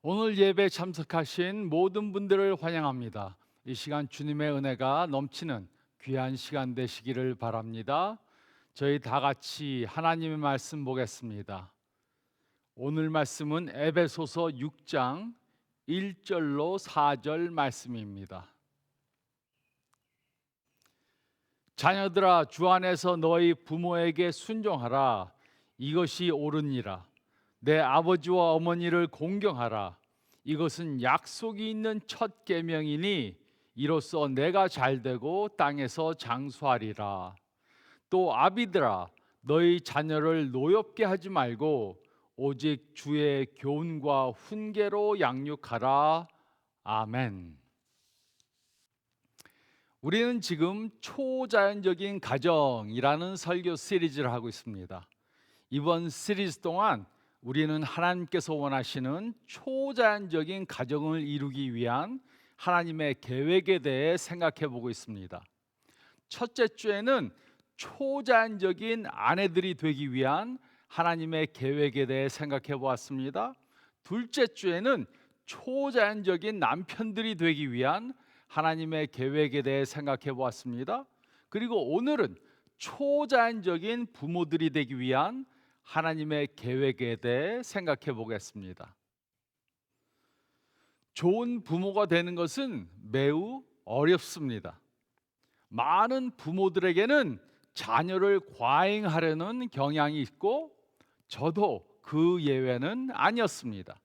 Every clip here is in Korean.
오늘 예배에 참석하신 모든 분들을 환영합니다. 이 시간 주님의 은혜가 넘치는 귀한 시간 되시기를 바랍니다. 저희 다 같이 하나님의 말씀 보겠습니다. 오늘 말씀은 에베소서 6장 1절로 4절 말씀입니다. 자녀들아, 주 안에서 너희 부모에게 순종하라. 이것이 옳으니라. 내 아버지와 어머니를 공경하라. 이것은 약속이 있는 첫 계명이니 이로써 내가 잘되고 땅에서 장수하리라. 또 아비들아, 너희 자녀를 노엽게 하지 말고 오직 주의 교훈과 훈계로 양육하라. 아멘. 우리는 지금 초자연적인 가정이라는 설교 시리즈를 하고 있습니다. 이번 시리즈 동안 우리는 하나님께서 원하시는 초자연적인 가정을 이루기 위한 하나님의 계획에 대해 생각해 보고 있습니다. 첫째 주에는 초자연적인 아내들이 되기 위한 하나님의 계획에 대해 생각해 보았습니다. 둘째 주에는 초자연적인 남편들이 되기 위한 하나님의 계획에 대해 생각해 보았습니다. 그리고 오늘은 초자연적인 부모들이 되기 위한 하나님의 계획에 대해 생각해 보겠습니다. 좋은 부모가 되는 것은 매우 어렵습니다. 많은 부모들에게는 자녀를 과잉하려는 경향이 있고 저도 그 예외는 아니었습니다.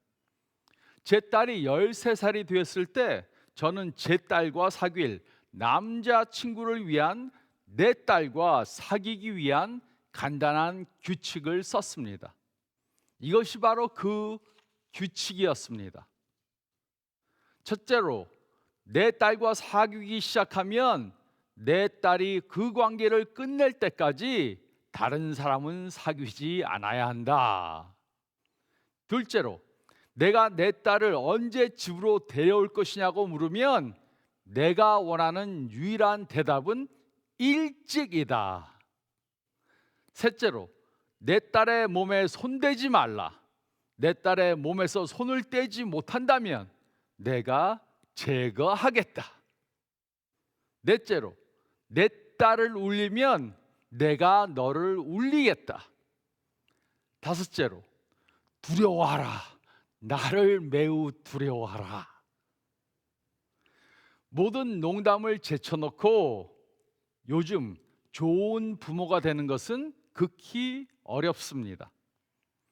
제 딸이 13살이 되었을 때 저는 제 딸과 사귈 남자친구를 위한 내 딸과 사귀기 위한 간단한 규칙을 썼습니다. 이것이 바로 그 규칙이었습니다. 첫째로, 내 딸과 사귀기 시작하면 내 딸이 그 관계를 끝낼 때까지 다른 사람은 사귀지 않아야 한다. 둘째로, 내가 내 딸을 언제 집으로 데려올 것이냐고 물으면 내가 원하는 유일한 대답은 일찍이다. 셋째로, 내 딸의 몸에 손대지 말라. 내 딸의 몸에서 손을 떼지 못한다면 내가 제거하겠다. 넷째로, 내 딸을 울리면 내가 너를 울리겠다. 다섯째로, 두려워하라. 나를 매우 두려워하라. 모든 농담을 제쳐놓고 요즘 좋은 부모가 되는 것은 극히 어렵습니다.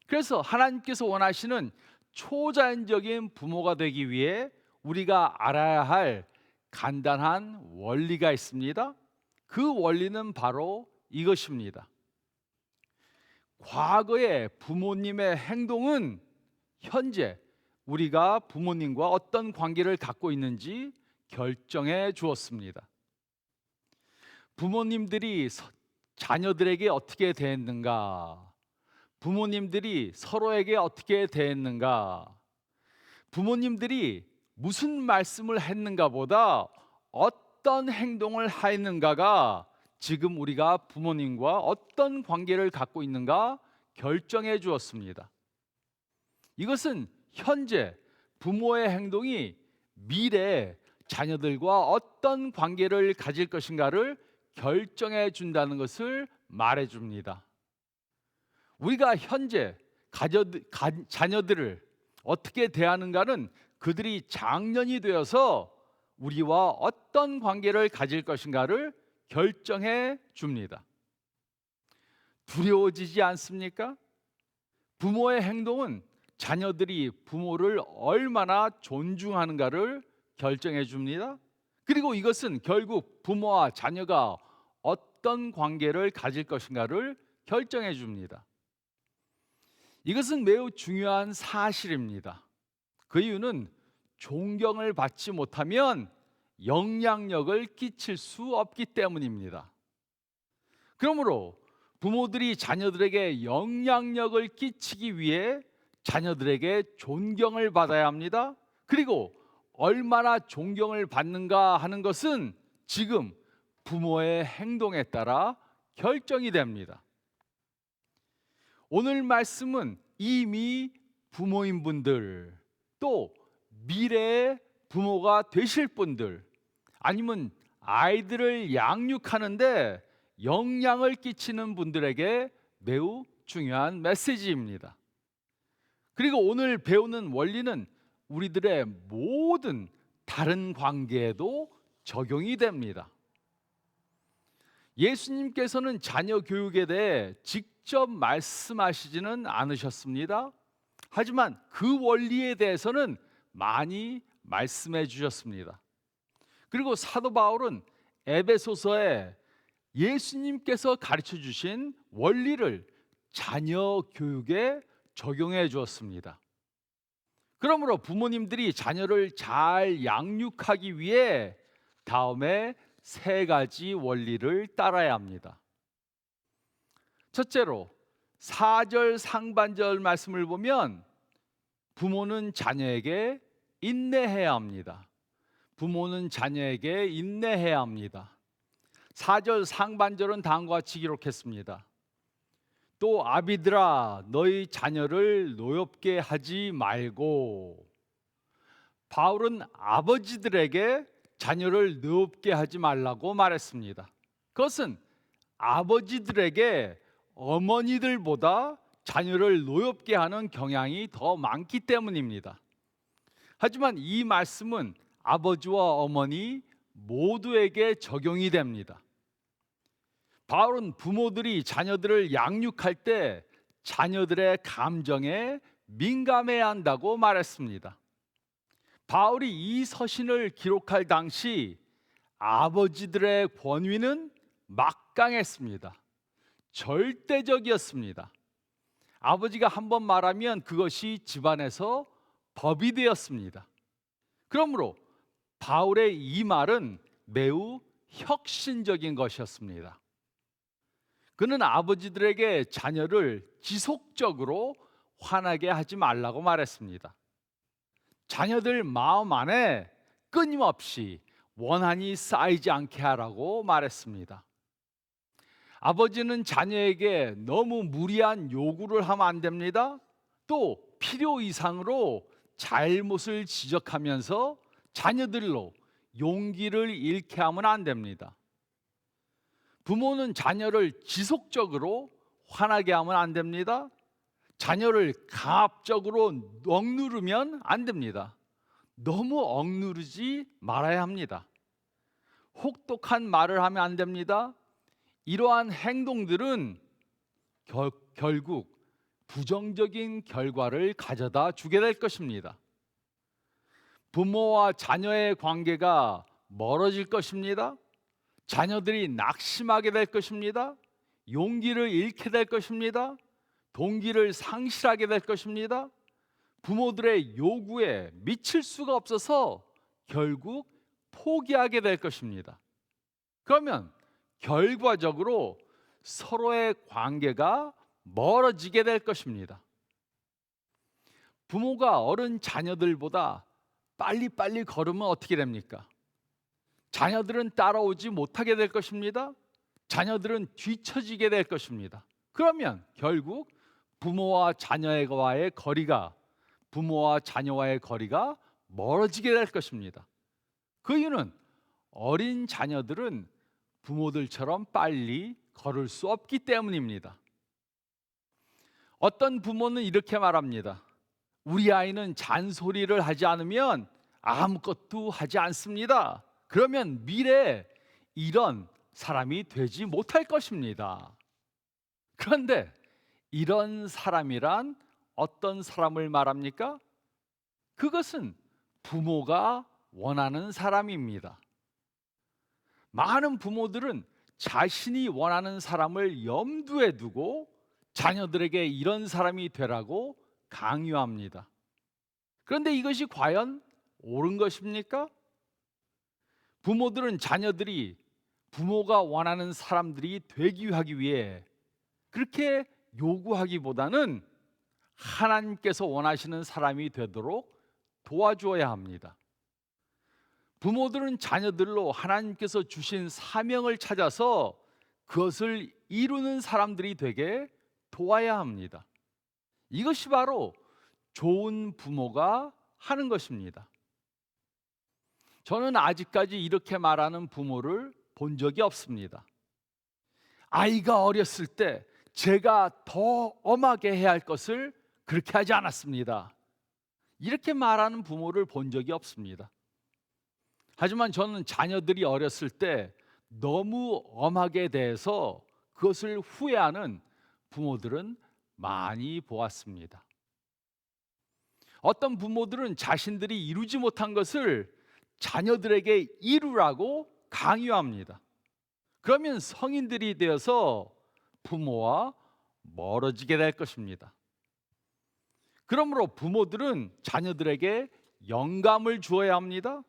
그래서 하나님께서 원하시는 초자연적인 부모가 되기 위해 우리가 알아야 할 간단한 원리가 있습니다. 그 원리는 바로 이것입니다. 과거의 부모님의 행동은 현재 우리가 부모님과 어떤 관계를 갖고 있는지 결정해 주었습니다. 부모님들이 자녀들에게 어떻게 대했는가? 부모님들이 서로에게 어떻게 대했는가? 부모님들이 무슨 말씀을 했는가 보다 어떤 행동을 했는가가 지금 우리가 부모님과 어떤 관계를 갖고 있는가 결정해 주었습니다. 이것은 현재 부모의 행동이 미래에 자녀들과 어떤 관계를 가질 것인가를 결정해 준다는 것을 말해 줍니다. 우리가 현재 자녀들을 어떻게 대하는가는 그들이 장년이 되어서 우리와 어떤 관계를 가질 것인가를 결정해 줍니다. 두려워지지 않습니까? 부모의 행동은 자녀들이 부모를 얼마나 존중하는가를 결정해 줍니다. 그리고 이것은 결국 부모와 자녀가 어떤 관계를 가질 것인가를 결정해 줍니다. 이것은 매우 중요한 사실입니다. 그 이유는 존경을 받지 못하면 영향력을 끼칠 수 없기 때문입니다. 그러므로 부모들이 자녀들에게 영향력을 끼치기 위해 자녀들에게 존경을 받아야 합니다. 그리고 얼마나 존경을 받는가 하는 것은 지금 부모의 행동에 따라 결정이 됩니다. 오늘 말씀은 이미 부모인 분들 또 미래의 부모가 되실 분들, 아니면 아이들을 양육하는데 영향을 끼치는 분들에게 매우 중요한 메시지입니다. 그리고 오늘 배우는 원리는 우리들의 모든 다른 관계에도 적용이 됩니다. 예수님께서는 자녀 교육에 대해 직접 말씀하시지는 않으셨습니다. 하지만 그 원리에 대해서는 많이 말씀해 주셨습니다. 그리고 사도 바울은 에베소서에 예수님께서 가르쳐 주신 원리를 자녀 교육에 적용해 주었습니다. 그러므로 부모님들이 자녀를 잘 양육하기 위해 다음에 세 가지 원리를 따라야 합니다. 첫째로 4절 상반절 말씀을 보면 부모는 자녀에게 인내해야 합니다. 부모는 자녀에게 인내해야 합니다. 4절 상반절은 다음과 같이 기록했습니다. 또 아비들아 너희 자녀를 노엽게 하지 말고. 바울은 아버지들에게 자녀를 노엽게 하지 말라고 말했습니다. 그것은 아버지들에게 어머니들보다 자녀를 노엽게 하는 경향이 더 많기 때문입니다. 하지만 이 말씀은 아버지와 어머니 모두에게 적용이 됩니다. 바울은 부모들이 자녀들을 양육할 때 자녀들의 감정에 민감해야 한다고 말했습니다. 바울이 이 서신을 기록할 당시 아버지들의 권위는 막강했습니다. 절대적이었습니다. 아버지가 한번 말하면 그것이 집안에서 법이 되었습니다. 그러므로 바울의 이 말은 매우 혁신적인 것이었습니다. 그는 아버지들에게 자녀를 지속적으로 화나게 하지 말라고 말했습니다. 자녀들 마음 안에 끊임없이 원한이 쌓이지 않게 하라고 말했습니다. 아버지는 자녀에게 너무 무리한 요구를 하면 안 됩니다. 또 필요 이상으로 잘못을 지적하면서 자녀들로 용기를 잃게 하면 안 됩니다. 부모는 자녀를 지속적으로 화나게 하면 안 됩니다. 자녀를 강압적으로 억누르면 안 됩니다. 너무 억누르지 말아야 합니다. 혹독한 말을 하면 안 됩니다. 이러한 행동들은 결국 부정적인 결과를 가져다 주게 될 것입니다. 부모와 자녀의 관계가 멀어질 것입니다. 자녀들이 낙심하게 될 것입니다. 용기를 잃게 될 것입니다. 동기를 상실하게 될 것입니다. 부모들의 요구에 미칠 수가 없어서 결국 포기하게 될 것입니다. 그러면 결과적으로 서로의 관계가 멀어지게 될 것입니다. 부모가 어른 자녀들보다 빨리빨리 걸으면 어떻게 됩니까? 자녀들은 따라오지 못하게 될 것입니다. 자녀들은 뒤처지게 될 것입니다. 그러면 결국 부모와 자녀와의 거리가 멀어지게 될 것입니다. 그 이유는 어린 자녀들은 부모들처럼 빨리 걸을 수 없기 때문입니다. 어떤 부모는 이렇게 말합니다. 우리 아이는 잔소리를 하지 않으면 아무것도 하지 않습니다. 그러면 미래에 이런 사람이 되지 못할 것입니다. 그런데 이런 사람이란 어떤 사람을 말합니까? 그것은 부모가 원하는 사람입니다. 많은 부모들은 자신이 원하는 사람을 염두에 두고 자녀들에게 이런 사람이 되라고 강요합니다. 그런데 이것이 과연 옳은 것입니까? 부모들은 자녀들이 부모가 원하는 사람들이 되기 하기 위해 그렇게 요구하기보다는 하나님께서 원하시는 사람이 되도록 도와주어야 합니다. 부모들은 자녀들로 하나님께서 주신 사명을 찾아서 그것을 이루는 사람들이 되게 도와야 합니다. 이것이 바로 좋은 부모가 하는 것입니다. 저는 아직까지 이렇게 말하는 부모를 본 적이 없습니다. 아이가 어렸을 때 제가 더 엄하게 해야 할 것을 그렇게 하지 않았습니다. 이렇게 말하는 부모를 본 적이 없습니다. 하지만 저는 자녀들이 어렸을 때 너무 엄하게 대해서 그것을 후회하는 부모들은 많이 보았습니다. 어떤 부모들은 자신들이 이루지 못한 것을 자녀들에게 이루라고 강요합니다. 그러면 성인들이 되어서 부모와 멀어지게 될 것입니다. 그러므로 부모들은 자녀들에게 영감을 주어야 합니다.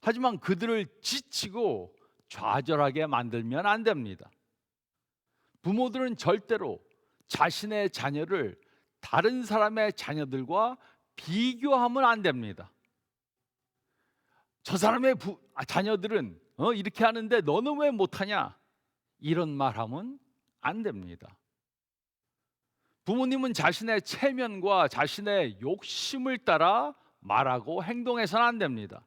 하지만 그들을 지치고 좌절하게 만들면 안 됩니다. 부모들은 절대로 자신의 자녀를 다른 사람의 자녀들과 비교하면 안 됩니다. 저 사람의 자녀들은 이렇게 하는데 너는 왜 못하냐? 이런 말하면 안 됩니다. 부모님은 자신의 체면과 자신의 욕심을 따라 말하고 행동해서는 안 됩니다.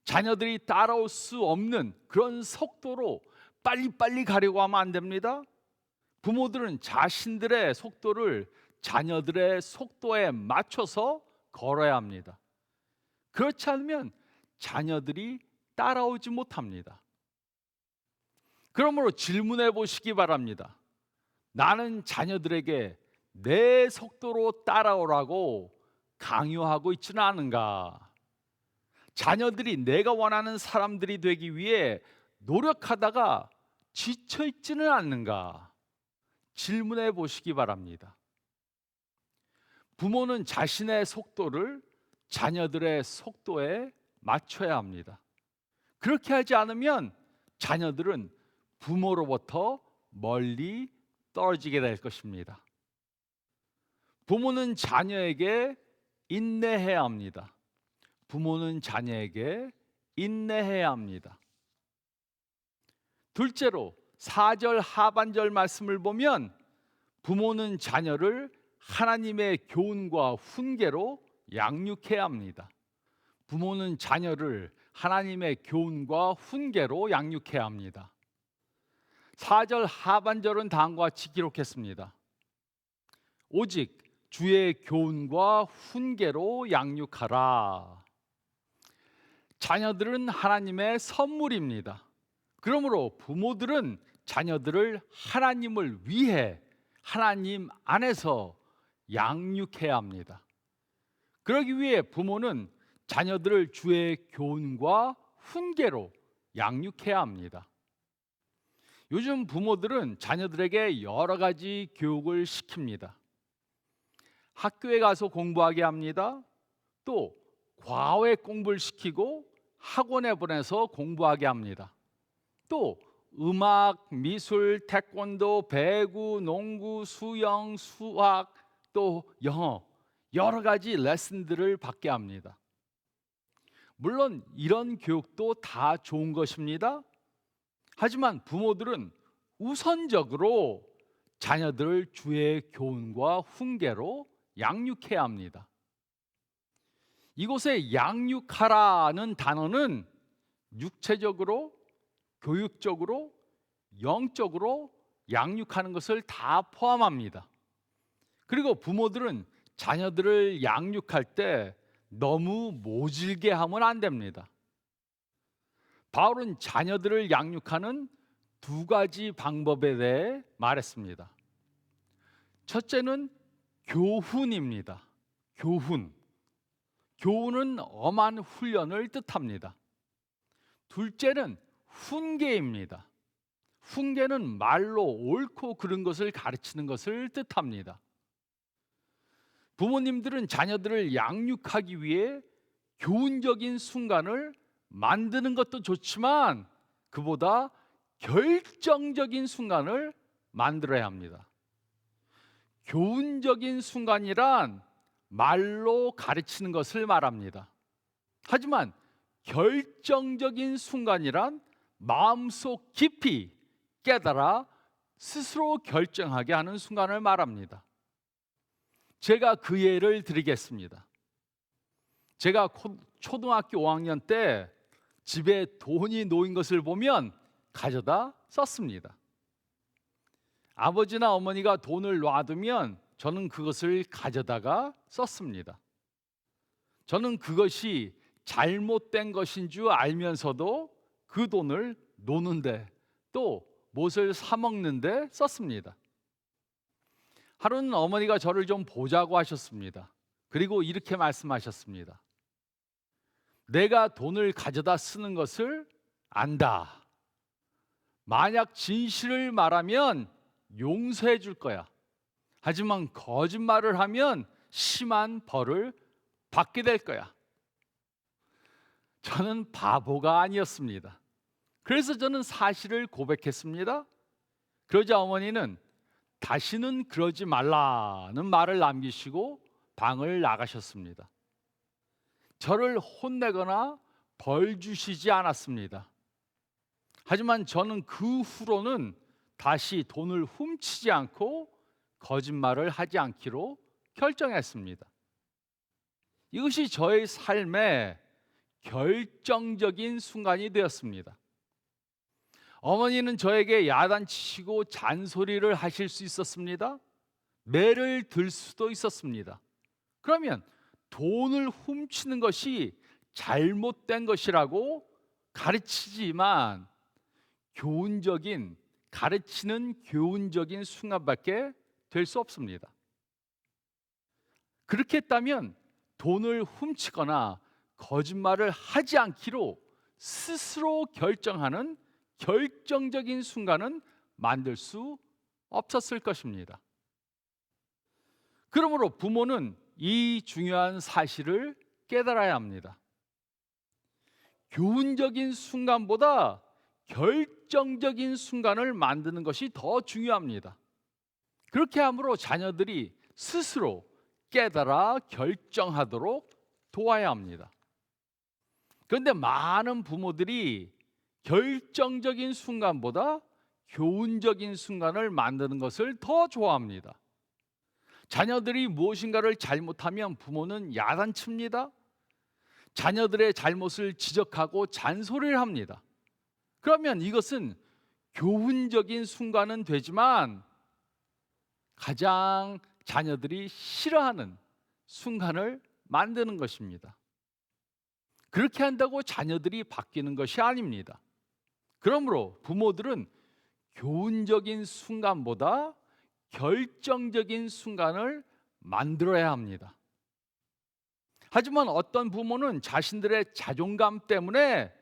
자녀들이 따라올 수 없는 그런 속도로 빨리빨리 가려고 하면 안 됩니다. 부모들은 자신들의 속도를 자녀들의 속도에 맞춰서 걸어야 합니다. 그렇지 않으면 자녀들이 따라오지 못합니다. 그러므로 질문해 보시기 바랍니다. 나는 자녀들에게 내 속도로 따라오라고 강요하고 있지는 않은가? 자녀들이 내가 원하는 사람들이 되기 위해 노력하다가 지쳐 있지는 않는가? 질문해 보시기 바랍니다. 부모는 자신의 속도를 자녀들의 속도에 맞춰야 합니다. 그렇게 하지 않으면 자녀들은 부모로부터 멀리 떨어지게 될 것입니다. 부모는 자녀에게 인내해야 합니다. 부모는 자녀에게 인내해야 합니다. 둘째로 4절 하반절 말씀을 보면 부모는 자녀를 하나님의 교훈과 훈계로 양육해야 합니다. 부모는 자녀를 하나님의 교훈과 훈계로 양육해야 합니다. 4절 하반절은 다음과 같이 기록했습니다. 오직 주의 교훈과 훈계로 양육하라. 자녀들은 하나님의 선물입니다. 그러므로 부모들은 자녀들을 하나님을 위해 하나님 안에서 양육해야 합니다. 그러기 위해 부모는 자녀들을 주의 교훈과 훈계로 양육해야 합니다. 요즘 부모들은 자녀들에게 여러 가지 교육을 시킵니다. 학교에 가서 공부하게 합니다. 또 과외 공부를 시키고 학원에 보내서 공부하게 합니다. 또 음악, 미술, 태권도, 배구, 농구, 수영, 수학, 또 영어 여러 가지 레슨들을 받게 합니다. 물론 이런 교육도 다 좋은 것입니다. 하지만 부모들은 우선적으로 자녀들을 주의 교훈과 훈계로 양육해야 합니다. 이곳에 양육하라는 단어는 육체적으로, 교육적으로, 영적으로 양육하는 것을 다 포함합니다. 그리고 부모들은 자녀들을 양육할 때 너무 모질게 하면 안 됩니다. 바울은 자녀들을 양육하는 두 가지 방법에 대해 말했습니다. 첫째는 교훈입니다. 교훈. 교훈은 엄한 훈련을 뜻합니다. 둘째는 훈계입니다. 훈계는 말로 옳고 그른 것을 가르치는 것을 뜻합니다. 부모님들은 자녀들을 양육하기 위해 교훈적인 순간을 만드는 것도 좋지만 그보다 결정적인 순간을 만들어야 합니다. 교훈적인 순간이란 말로 가르치는 것을 말합니다. 하지만 결정적인 순간이란 마음속 깊이 깨달아 스스로 결정하게 하는 순간을 말합니다. 제가 그 예를 드리겠습니다. 제가 초등학교 5학년 때 집에 돈이 놓인 것을 보면 가져다 썼습니다. 아버지나 어머니가 돈을 놔두면 저는 그것을 가져다가 썼습니다. 저는 그것이 잘못된 것인 줄 알면서도 그 돈을 노는데 또 무엇을 사 먹는데 썼습니다. 하루는 어머니가 저를 좀 보자고 하셨습니다. 그리고 이렇게 말씀하셨습니다. 내가 돈을 가져다 쓰는 것을 안다. 만약 진실을 말하면 용서해 줄 거야. 하지만 거짓말을 하면 심한 벌을 받게 될 거야. 저는 바보가 아니었습니다. 그래서 저는 사실을 고백했습니다. 그러자 어머니는 다시는 그러지 말라는 말을 남기시고 방을 나가셨습니다. 저를 혼내거나 벌 주시지 않았습니다. 하지만 저는 그 후로는 다시 돈을 훔치지 않고 거짓말을 하지 않기로 결정했습니다. 이것이 저의 삶의 결정적인 순간이 되었습니다. 어머니는 저에게 야단치시고 잔소리를 하실 수 있었습니다. 매를 들 수도 있었습니다. 그러면 돈을 훔치는 것이 잘못된 것이라고 가르치지만 가르치는 교훈적인 순간밖에 될 수 없습니다. 그렇게 했다면 돈을 훔치거나 거짓말을 하지 않기로 스스로 결정하는 결정적인 순간은 만들 수 없었을 것입니다. 그러므로 부모는 이 중요한 사실을 깨달아야 합니다. 교훈적인 순간보다 결정적인 순간을 만드는 것이 더 중요합니다. 그렇게 함으로 자녀들이 스스로 깨달아 결정하도록 도와야 합니다. 그런데 많은 부모들이 결정적인 순간보다 교훈적인 순간을 만드는 것을 더 좋아합니다. 자녀들이 무엇인가를 잘못하면 부모는 야단칩니다. 자녀들의 잘못을 지적하고 잔소리를 합니다. 그러면 이것은 교훈적인 순간은 되지만 가장 자녀들이 싫어하는 순간을 만드는 것입니다. 그렇게 한다고 자녀들이 바뀌는 것이 아닙니다. 그러므로 부모들은 교훈적인 순간보다 결정적인 순간을 만들어야 합니다. 하지만 어떤 부모는 자신들의 자존감 때문에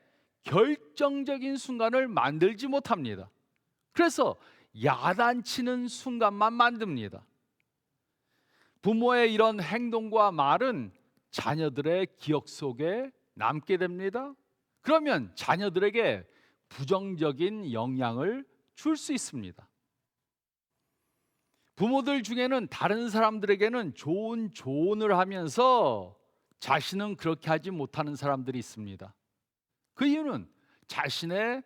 결정적인 순간을 만들지 못합니다. 그래서 야단치는 순간만 만듭니다. 부모의 이런 행동과 말은 자녀들의 기억 속에 남게 됩니다. 그러면 자녀들에게 부정적인 영향을 줄 수 있습니다. 부모들 중에는 다른 사람들에게는 좋은 조언을 하면서 자신은 그렇게 하지 못하는 사람들이 있습니다. 그 이유는 자신의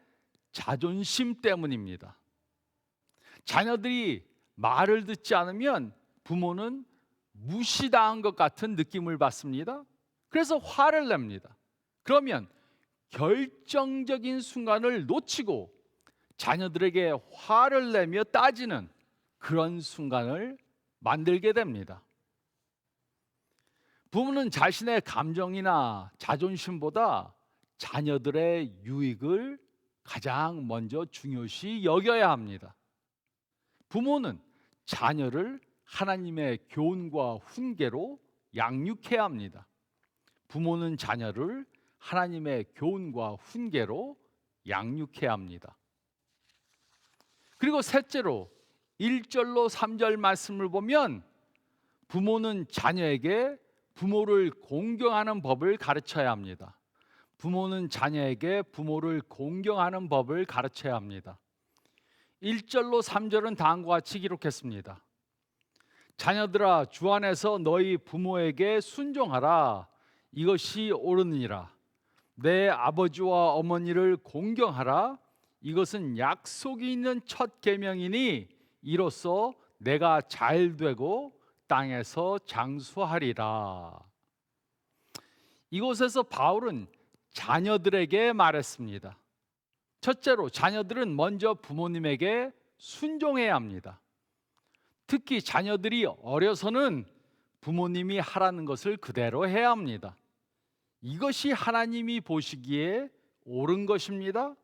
자존심 때문입니다. 자녀들이 말을 듣지 않으면 부모는 무시당한 것 같은 느낌을 받습니다. 그래서 화를 냅니다. 그러면 결정적인 순간을 놓치고 자녀들에게 화를 내며 따지는 그런 순간을 만들게 됩니다. 부모는 자신의 감정이나 자존심보다 자녀들의 유익을 가장 먼저 중요시 여겨야 합니다. 부모는 자녀를 하나님의 교훈과 훈계로 양육해야 합니다. 부모는 자녀를 하나님의 교훈과 훈계로 양육해야 합니다. 그리고 셋째로 1절로 3절 말씀을 보면 부모는 자녀에게 부모를 공경하는 법을 가르쳐야 합니다. 부모는 자녀에게 부모를 공경하는 법을 가르쳐야 합니다. 1절로 3절은 다음과 같이 기록했습니다. 자녀들아, 주 안에서 너희 부모에게 순종하라. 이것이 옳으니라. 내 아버지와 어머니를 공경하라. 이것은 약속이 있는 첫 계명이니 이로써 내가 잘 되고 땅에서 장수하리라. 이곳에서 바울은 자녀들에게 말했습니다. 첫째로 자녀들은 먼저 부모님에게 순종해야 합니다. 특히 자녀들이 어려서는 부모님이 하라는 것을 그대로 해야 합니다. 이것이 하나님이 보시기에 옳은 것입니다.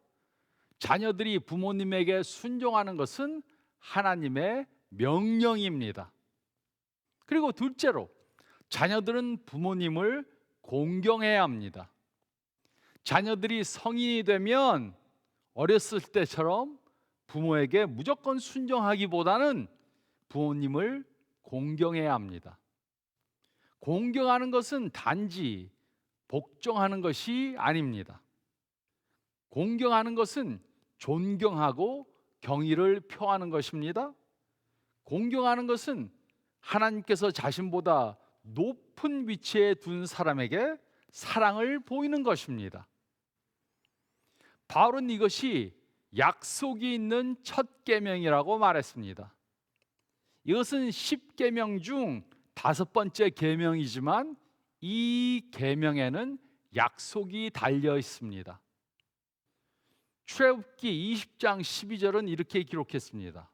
자녀들이 부모님에게 순종하는 것은 하나님의 명령입니다. 그리고 둘째로 자녀들은 부모님을 공경해야 합니다. 자녀들이 성인이 되면 어렸을 때처럼 부모에게 무조건 순종하기보다는 부모님을 공경해야 합니다. 공경하는 것은 단지 복종하는 것이 아닙니다. 공경하는 것은 존경하고 경의를 표하는 것입니다. 공경하는 것은 하나님께서 자신보다 높은 위치에 둔 사람에게 사랑을 보이는 것입니다. 바울은 이것이 약속이 있는 첫 계명이라고 말했습니다. 이것은 10계명 중 5번째 계명이지만 이 계명에는 약속이 달려 있습니다. 출애굽기 20장 12절은 이렇게 기록했습니다.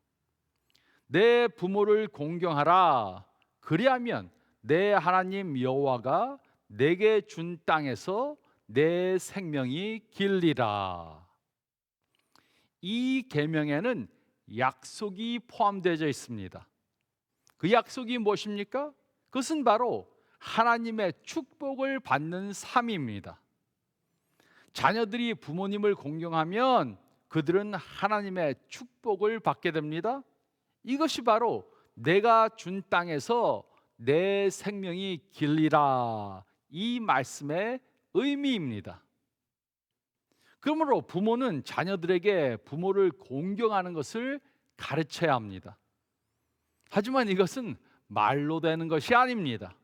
내 부모를 공경하라. 그리하면 내 하나님 여호와가 내게 준 땅에서 내 생명이 길리라. 이 계명에는 약속이 포함되어 있습니다. 그 약속이 무엇입니까? 그것은 바로 하나님의 축복을 받는 삶입니다. 자녀들이 부모님을 공경하면 그들은 하나님의 축복을 받게 됩니다. 이것이 바로 내가 준 땅에서 내 생명이 길리라, 이 말씀의 의미입니다. 그러므로 부모는 자녀들에게 부모를 공경하는 것을 가르쳐야 합니다. 하지만 이것은 말로 되는 것이 아닙니다.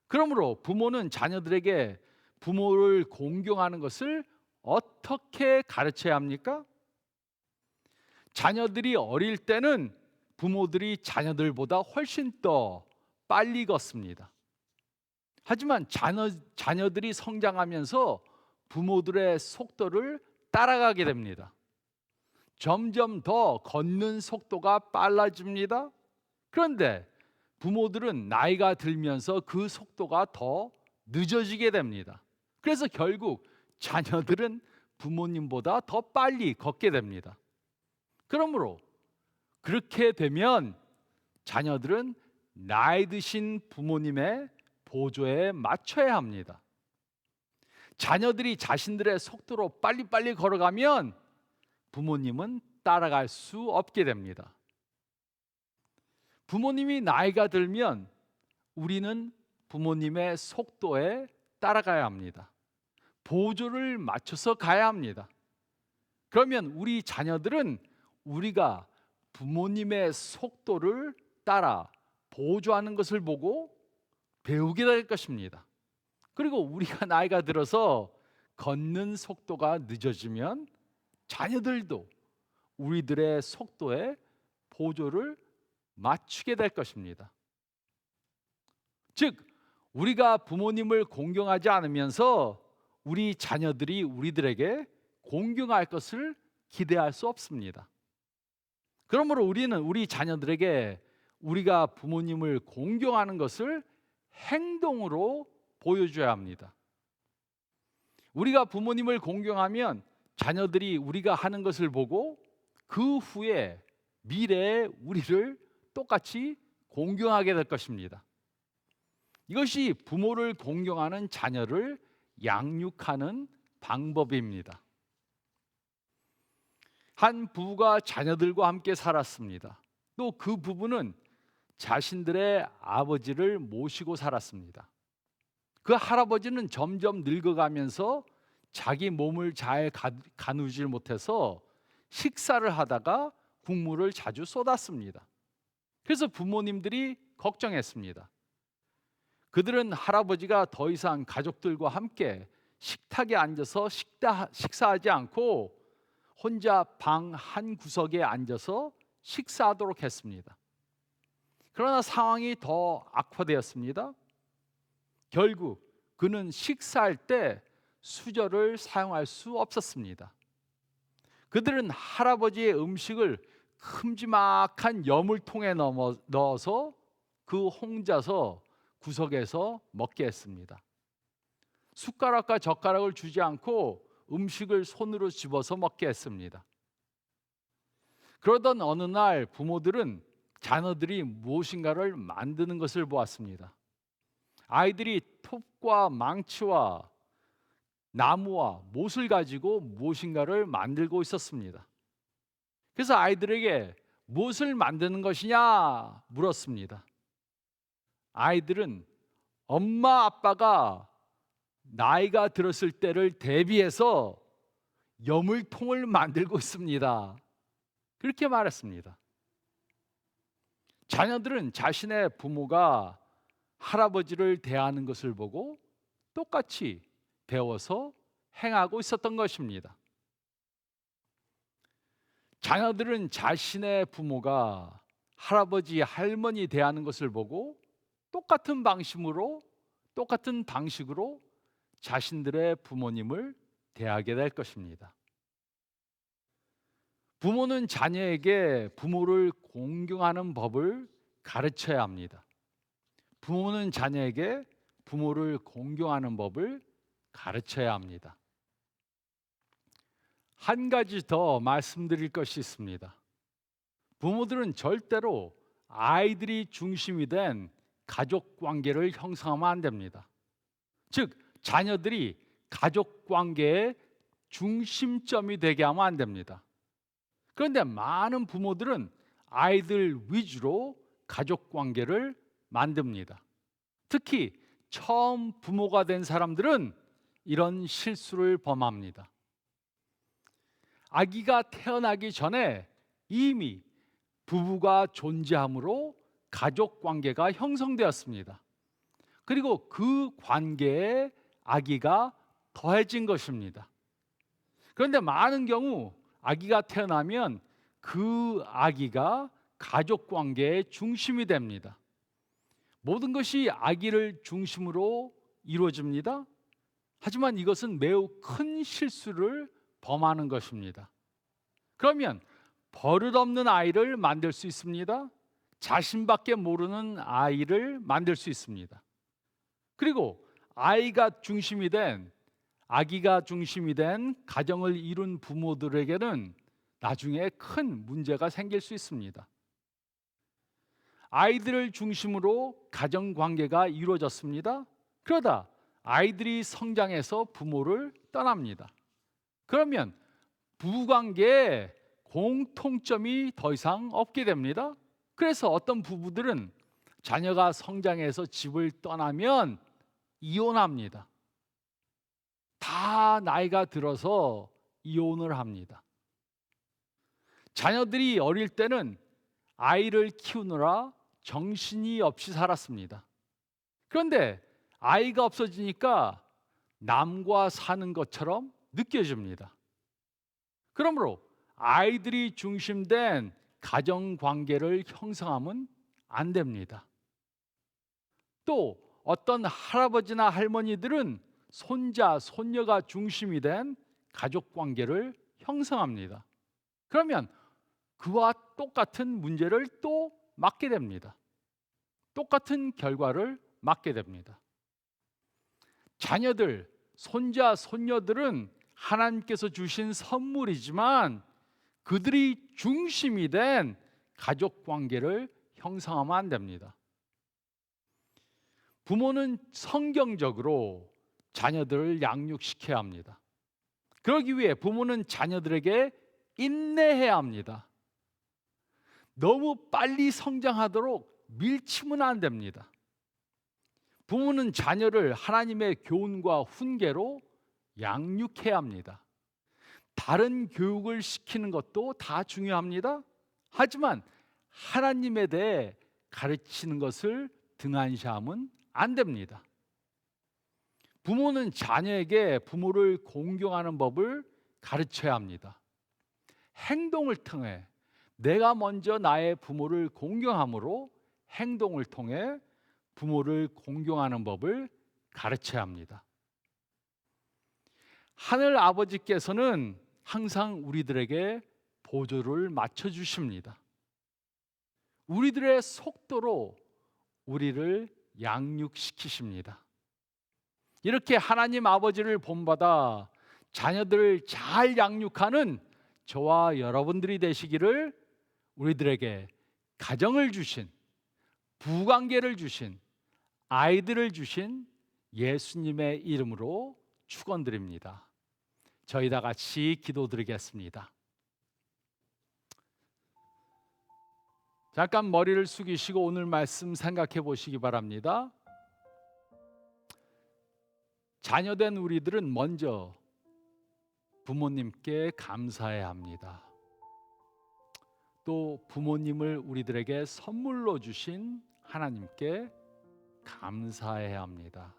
그러므로 부모는 자녀들에게 부모를 공경하는 것을 어떻게 가르쳐야 합니까? 자녀들이 어릴 때는 부모들이 자녀들보다 훨씬 더 빨리 걷습니다. 하지만 자녀들이 성장하면서 부모들의 속도를 따라가게 됩니다. 점점 더 걷는 속도가 빨라집니다. 그런데 부모들은 나이가 들면서 그 속도가 더 늦어지게 됩니다. 그래서 결국 자녀들은 부모님보다 더 빨리 걷게 됩니다. 그러므로 그렇게 되면 자녀들은 나이 드신 부모님의 보조에 맞춰야 합니다. 자녀들이 자신들의 속도로 빨리빨리 걸어가면 부모님은 따라갈 수 없게 됩니다. 부모님이 나이가 들면 우리는 부모님의 속도에 따라가야 합니다. 보조를 맞춰서 가야 합니다. 그러면 우리 자녀들은 우리가 부모님의 속도를 따라 보조하는 것을 보고 배우게 될 것입니다. 그리고 우리가 나이가 들어서 걷는 속도가 늦어지면 자녀들도 우리들의 속도에 보조를 맞추게 될 것입니다. 즉, 우리가 부모님을 공경하지 않으면서 우리 자녀들이 우리들에게 공경할 것을 기대할 수 없습니다. 그러므로 우리는 우리 자녀들에게 우리가 부모님을 공경하는 것을 행동으로 보여줘야 합니다. 우리가 부모님을 공경하면 자녀들이 우리가 하는 것을 보고 그 후에 미래에 우리를 똑같이 공경하게 될 것입니다. 이것이 부모를 공경하는 자녀를 양육하는 방법입니다. 한 부부가 자녀들과 함께 살았습니다. 또 그 부부는 자신들의 아버지를 모시고 살았습니다. 그 할아버지는 점점 늙어가면서 자기 몸을 잘 가누질 못해서 식사를 하다가 국물을 자주 쏟았습니다. 그래서 부모님들이 걱정했습니다. 그들은 할아버지가 더 이상 가족들과 함께 식탁에 앉아서 식사하지 않고 혼자 방 한 구석에 앉아서 식사하도록 했습니다. 그러나 상황이 더 악화되었습니다. 결국 그는 식사할 때 수저를 사용할 수 없었습니다. 그들은 할아버지의 음식을 큼지막한 여물통에 넣어서 그 혼자서 구석에서 먹게 했습니다. 숟가락과 젓가락을 주지 않고 음식을 손으로 집어서 먹게 했습니다. 그러던 어느 날 부모들은 자녀들이 무엇인가를 만드는 것을 보았습니다. 아이들이 톱과 망치와 나무와 못을 가지고 무엇인가를 만들고 있었습니다. 그래서 아이들에게 무엇을 만드는 것이냐 물었습니다. 아이들은 엄마 아빠가 나이가 들었을 때를 대비해서 여물통을 만들고 있습니다. 그렇게 말했습니다. 자녀들은 자신의 부모가 할아버지를 대하는 것을 보고 똑같이 배워서 행하고 있었던 것입니다. 자녀들은 자신의 부모가 할아버지, 할머니 대하는 것을 보고 똑같은 방식으로 자신들의 부모님을 대하게 될 것입니다. 부모는 자녀에게 부모를 공경하는 법을 가르쳐야 합니다. 부모는 자녀에게 부모를 공경하는 법을 가르쳐야 합니다. 한 가지 더 말씀드릴 것이 있습니다. 부모들은 절대로 아이들이 중심이 된 가족 관계를 형성하면 안 됩니다. 즉, 자녀들이 가족 관계의 중심점이 되게 하면 안 됩니다. 그런데 많은 부모들은 아이들 위주로 가족 관계를 만듭니다. 특히 처음 부모가 된 사람들은 이런 실수를 범합니다. 아기가 태어나기 전에 이미 부부가 존재함으로 가족 관계가 형성되었습니다. 그리고 그 관계에 아기가 더해진 것입니다. 그런데 많은 경우 아기가 태어나면 그 아기가 가족 관계의 중심이 됩니다. 모든 것이 아기를 중심으로 이루어집니다. 하지만 이것은 매우 큰 실수를 범하는 것입니다. 그러면 버릇없는 아이를 만들 수 있습니다. 자신밖에 모르는 아이를 만들 수 있습니다. 그리고 아기가 중심이 된 가정을 이룬 부모들에게는 나중에 큰 문제가 생길 수 있습니다. 아이들을 중심으로 가정 관계가 이루어졌습니다. 그러다 아이들이 성장해서 부모를 떠납니다. 그러면 부부관계에 공통점이 더 이상 없게 됩니다. 그래서 어떤 부부들은 자녀가 성장해서 집을 떠나면 이혼합니다. 다 나이가 들어서 이혼을 합니다. 자녀들이 어릴 때는 아이를 키우느라 정신이 없이 살았습니다. 그런데 아이가 없어지니까 남과 사는 것처럼 느껴집니다. 그러므로 아이들이 중심된 가정 관계를 형성하면 안 됩니다. 또 어떤 할아버지나 할머니들은 손자, 손녀가 중심이 된 가족 관계를 형성합니다. 그러면 그와 똑같은 문제를 또 맞게 됩니다. 똑같은 결과를 맞게 됩니다. 자녀들, 손자, 손녀들은 하나님께서 주신 선물이지만 그들이 중심이 된 가족 관계를 형성하면 안 됩니다. 부모는 성경적으로 자녀들을 양육시켜야 합니다. 그러기 위해 부모는 자녀들에게 인내해야 합니다. 너무 빨리 성장하도록 밀치면 안 됩니다. 부모는 자녀를 하나님의 교훈과 훈계로 양육해야 합니다. 다른 교육을 시키는 것도 다 중요합니다. 하지만 하나님에 대해 가르치는 것을 등한시하면 안 됩니다. 부모는 자녀에게 부모를 공경하는 법을 가르쳐야 합니다. 행동을 통해 내가 먼저 나의 부모를 공경함으로 행동을 통해 부모를 공경하는 법을 가르쳐야 합니다. 하늘 아버지께서는 항상 우리들에게 보조를 맞춰 주십니다. 우리들의 속도로 우리를 양육시키십니다. 이렇게 하나님 아버지를 본받아 자녀들을 잘 양육하는 저와 여러분들이 되시기를 우리들에게 가정을 주신, 부관계를 주신, 아이들을 주신 예수님의 이름으로 축원드립니다. 저희 다 같이 기도드리겠습니다. 잠깐 머리를 숙이시고 오늘 말씀 생각해 보시기 바랍니다. 자녀된 우리들은 먼저 부모님께 감사해야 합니다. 또 부모님을 우리들에게 선물로 주신 하나님께 감사해야 합니다.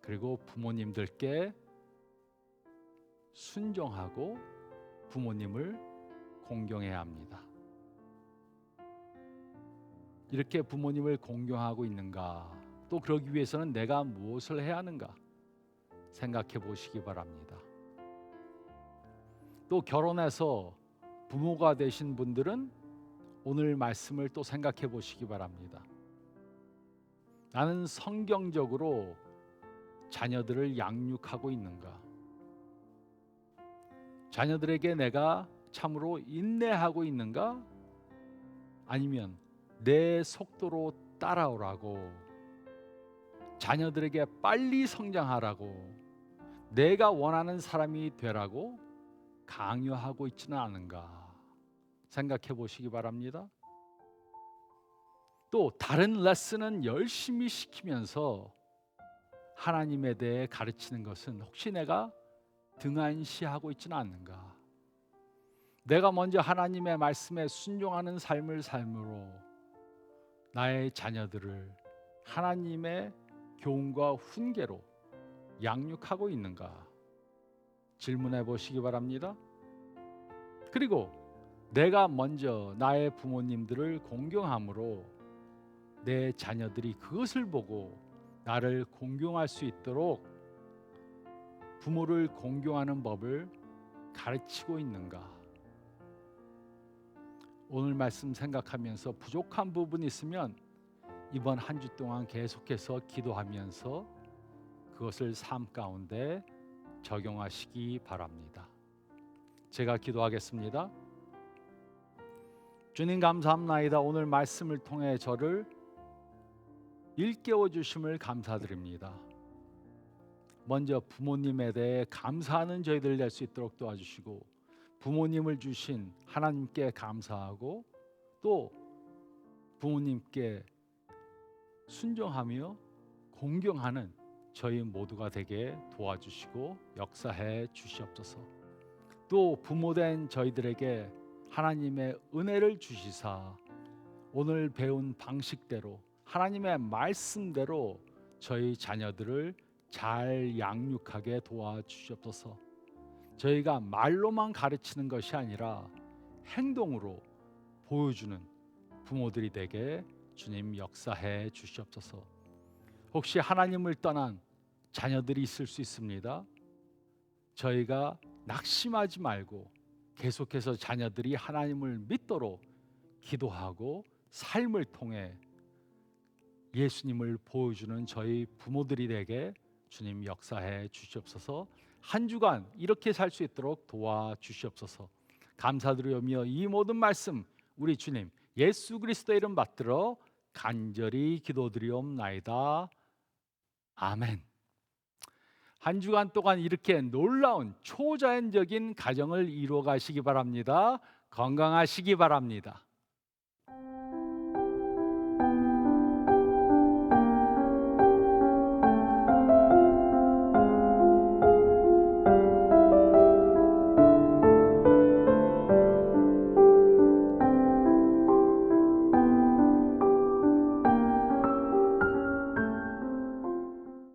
그리고 부모님들께 순종하고 부모님을 공경해야 합니다. 이렇게 부모님을 공경하고 있는가? 또 그러기 위해서는 내가 무엇을 해야 하는가? 생각해 보시기 바랍니다. 또 결혼해서 부모가 되신 분들은 오늘 말씀을 또 생각해 보시기 바랍니다. 나는 성경적으로 자녀들을 양육하고 있는가? 자녀들에게 내가 참으로 인내하고 있는가? 아니면 내 속도로 따라오라고, 자녀들에게 빨리 성장하라고, 내가 원하는 사람이 되라고 강요하고 있지는 않은가 생각해 보시기 바랍니다. 또 다른 레슨은 열심히 시키면서 하나님에 대해 가르치는 것은 혹시 내가 등한시하고 있지는 않는가? 내가 먼저 하나님의 말씀에 순종하는 삶을 삶으로 나의 자녀들을 하나님의 교훈과 훈계로 양육하고 있는가? 질문해 보시기 바랍니다. 그리고 내가 먼저 나의 부모님들을 공경함으로 내 자녀들이 그것을 보고 나를 공경할 수 있도록 부모를 공경하는 법을 가르치고 있는가? 오늘 말씀 생각하면서 부족한 부분이 있으면 이번 한 주 동안 계속해서 기도하면서 그것을 삶 가운데 적용하시기 바랍니다. 제가 기도하겠습니다. 주님 감사합나이다. 오늘 말씀을 통해 저를 일깨워 주심을 감사드립니다. 먼저 부모님에 대해 감사하는 저희들 될 수 있도록 도와주시고, 부모님을 주신 하나님께 감사하고 또 부모님께 순종하며 공경하는 저희 모두가 되게 도와주시고 역사해 주시옵소서. 또 부모된 저희들에게 하나님의 은혜를 주시사 오늘 배운 방식대로 하나님의 말씀대로 저희 자녀들을 잘 양육하게 도와주시옵소서. 저희가 말로만 가르치는 것이 아니라 행동으로 보여주는 부모들이 되게 주님 역사해 주시옵소서. 혹시 하나님을 떠난 자녀들이 있을 수 있습니다. 저희가 낙심하지 말고 계속해서 자녀들이 하나님을 믿도록 기도하고 삶을 통해 예수님을 보여주는 저희 부모들이 되게 주님 역사해 주시옵소서. 한 주간 이렇게 살 수 있도록 도와주시옵소서. 감사드리며 이 모든 말씀 우리 주님 예수 그리스도의 이름 받들어 간절히 기도드리옵나이다. 아멘. 한 주간 동안 이렇게 놀라운 초자연적인 가정을 이루어 가시기 바랍니다. 건강하시기 바랍니다.